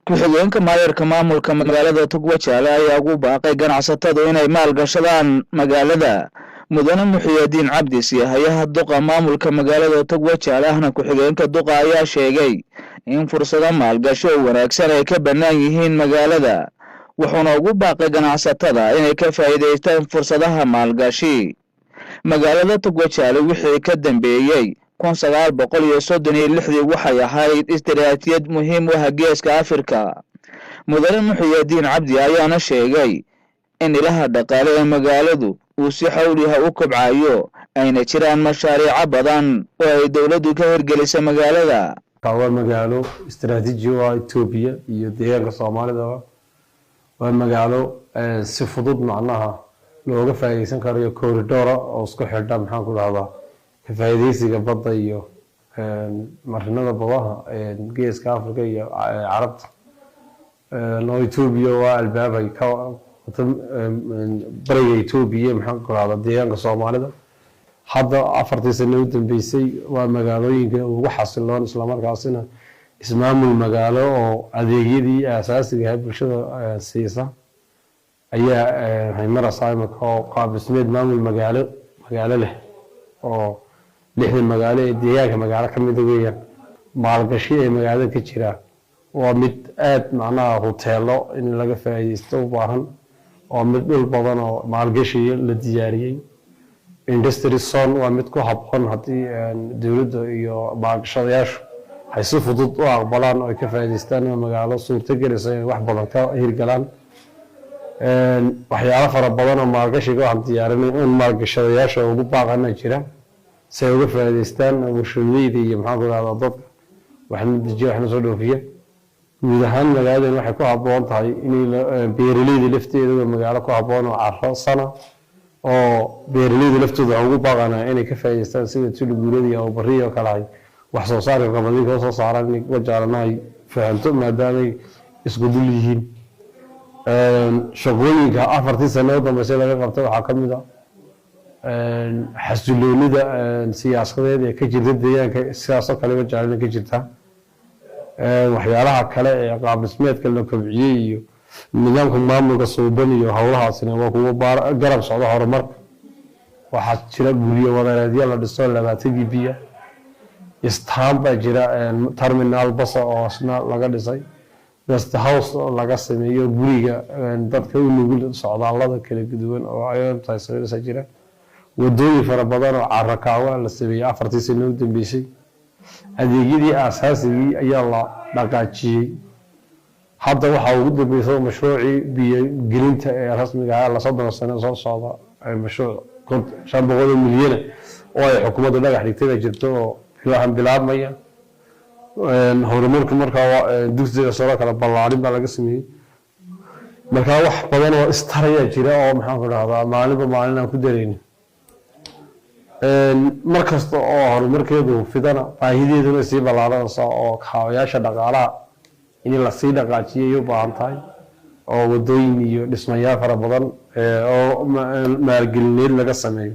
ku-xigeenka maayarka maamulka magaalada Togwajaale ayaa ugu baaqay ganacsatada inay maalgashadaan magaalada. Mudane Muxiyadiin Cabdi Siyahayaha duqa maamulka magaalada Togwajaale ahna ku-xigeenka duqa ayaa sheegay in fursado maalgashi oo wanaagsan ay ka bannaan yihiin magaalada, wuxuuna ugu baaqay ganacsatada inay ka faa'iidaystaan fursadaha maalgashi. Magaalada Togwajaale wixii ka dambeeyay 1936 waxay ahayd istiraatiijiyad muhiim u ah Geeska Afrika. Mudane Muxiyadiin Cabdi ayaana sheegay in ilaha dhaqaale ee magaaladu uu si xawli ah u kobcayo ayna jiraan mashaariic badan oo ay dawladdu ka hirgelisay magaalada. waa magaalo istiraatiiji u ah Itoobiya iyo deegaanka Soomaalida. waa magaalo si fudud macnaha looga faa'iideysan karo koridor oo isku xidha maxaan ku dhahdaa ka faa'iideysiga badda iyo marinada badaha Geeska Afrika iyo Carabta. noo Itoobiya waa albaabay ka bariga Itoobiya maxaan ku dhahdaa deegaanka Soomaalida. hadda 4 sano u dambeysay waa magaalooyinka ugu xasiloon isla markaasina ismaamul magaalo oo adeegyadii aasaasiga ah bulshada siisa ayaa haymara saayma oo qaabismeed maamul magaalo leh oo 6 magaalo ee deegaanka magaalo ka mid ah maalgashi ee magaalada ka jira waa mid aad macnaha hoteelo in laga faa'iideysto u baahan oo mid dhul badan oo maalgashi la diyaariyay. industry zone waa mid ku habboon haddii dawladda iyo maalgashadayaashu ay si fudud u aqbalaan oo ay ka faa'iideystaan magaalo suurtagelaysa in wax badan ka hirgalaan. waxyaalo fara badan oo maalgashiga waxaan diyaarinay in maalgashadayaasha ugu baaqana jira si ay uga faa'iideystaan bulshooyinka iyo maxaan ku dhahdaa dadka waxna dejiyo waxna soo dhoofiya. guud ahaan magaalada waxay ku habboon tahay in beeraleyda lafteeda magaalo ku habboon oo carro sana oo beeraleyda laftooda ugu baaqana inay ka faa'iideystaan sida tulguurada iyo bariyo kala ay wax soo saarka qabadiga soo saaran in wajaalana ay fahanto maadaama ay isku dul yihiin. shaqooyinka 4 sano dambeysay laga qabtay waxa kamid ah xasiloonida siyaasadeed ee ka jirta deegaanka siyaasad kale wajaalana ka jirta. waxyaalaha kale ee qaabismeedka la kobciyay iyo nidaamka maamulka suuban iyo hawlahaasina waa kuwa garab socda horumarka. waxaa jira guryo wadareedyo la dhiso 20 biya istaan baa jira terminal bas oo asna laga dhisay guest house oo laga sameeyo guriga dadka u nugul socdaalada kala duwan oo ay taasoo jira. wadooyin fara badan oo carrakaawa la sameeyay 4 sano u dambeysay. adeegyadii aasaasiga ayaa la dhaqaajiyay. hadda waxa ugu dambeeyay mashruucii biyo gelinta ee rasmiga ah la 3 sano soo socda mashruuc 500 milyan oo ay xukuumadda dhagax dhigtay jirto oo ilaa bilaabmaya. horumarka markaa dugsiga soo kala ballaarin baa laga sameeyay. markaa wax badan oo istaraya jira oo maxaan ku dhahdaa maalin aan ku dareerin. markasta oo horumarkeedu fidana baahideeduna sii ballaaranaysa oo kaabayaasha dhaqaalaha in la sii dhaqaajiyo u baahan tahay oo wadooyin iyo dhismayaal fara badan oo maalgelineed laga sameeyo.